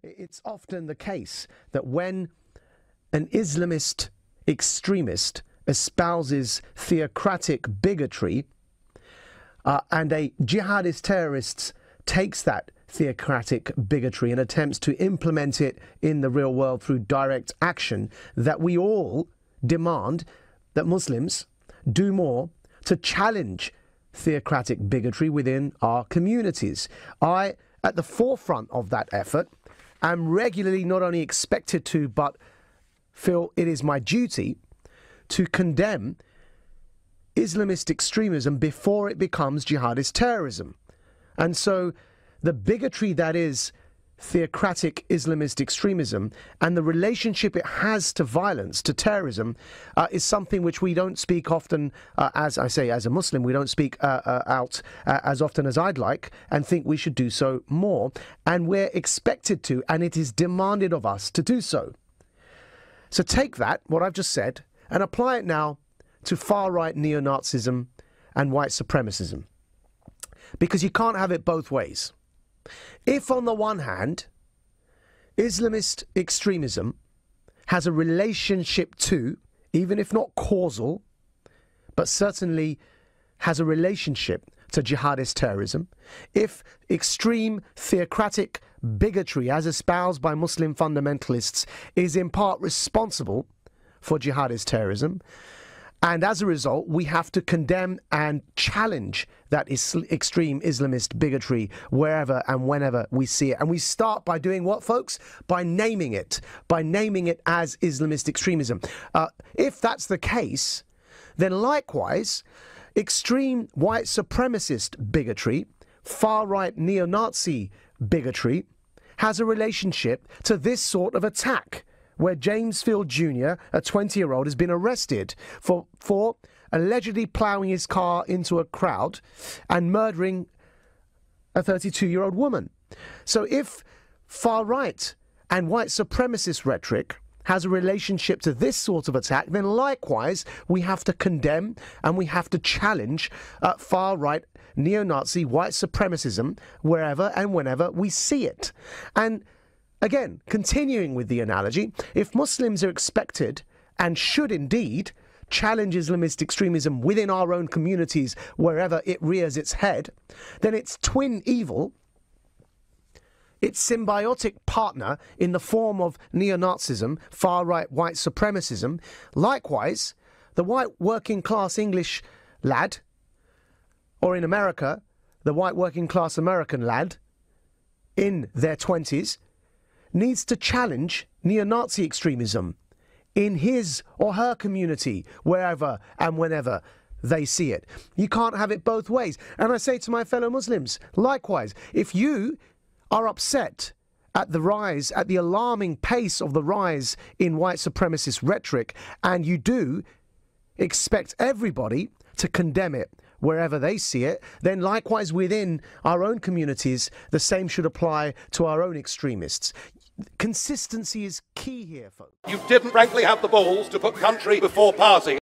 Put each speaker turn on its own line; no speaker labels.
It's often the case that when an Islamist extremist espouses theocratic bigotry and a jihadist terrorist takes that theocratic bigotry and attempts to implement it in the real world through direct action, that we all demand that Muslims do more to challenge theocratic bigotry within our communities. I, at the forefront of that effort, am regularly not only expected to, but feel it is my duty to condemn Islamist extremism before it becomes jihadist terrorism. And so the bigotry that is theocratic Islamist extremism and the relationship it has to violence, to terrorism, is something which we don't speak often, as I say, as a Muslim, we don't speak out as often as I'd like, and think we should do so more. And we're expected to, and it is demanded of us to do so. So take that, what I've just said, and apply it now to far-right neo-Nazism and white supremacism. Because you can't have it both ways. If, on the one hand, Islamist extremism has a relationship to, even if not causal, but certainly has a relationship to jihadist terrorism, if extreme theocratic bigotry as espoused by Muslim fundamentalists is in part responsible for jihadist terrorism, and as a result, we have to condemn and challenge that extreme Islamist bigotry wherever and whenever we see it. And we start by doing what, folks? By naming it as Islamist extremism. If that's the case, then likewise, extreme white supremacist bigotry, far-right neo-Nazi bigotry, has a relationship to this sort of attack, where James Field Jr., a 20-year-old, has been arrested for allegedly ploughing his car into a crowd and murdering a 32-year-old woman. So if far-right and white supremacist rhetoric has a relationship to this sort of attack, then likewise we have to condemn and we have to challenge far-right neo-Nazi white supremacism wherever and whenever we see it. And again, continuing with the analogy, if Muslims are expected and should indeed challenge Islamist extremism within our own communities wherever it rears its head, then its twin evil, its symbiotic partner in the form of neo-Nazism, far-right white supremacism, likewise, the white working-class English lad, or in America, the white working-class American lad in their 20s, needs to challenge neo-Nazi extremism in his or her community, wherever and whenever they see it. You can't have it both ways. And I say to my fellow Muslims, likewise, if you are upset at the rise, at the alarming pace of the rise in white supremacist rhetoric, and you do expect everybody to condemn it wherever they see it, then likewise within our own communities, the same should apply to our own extremists. Consistency is key here, folks.
You didn't frankly have the balls to put country before party.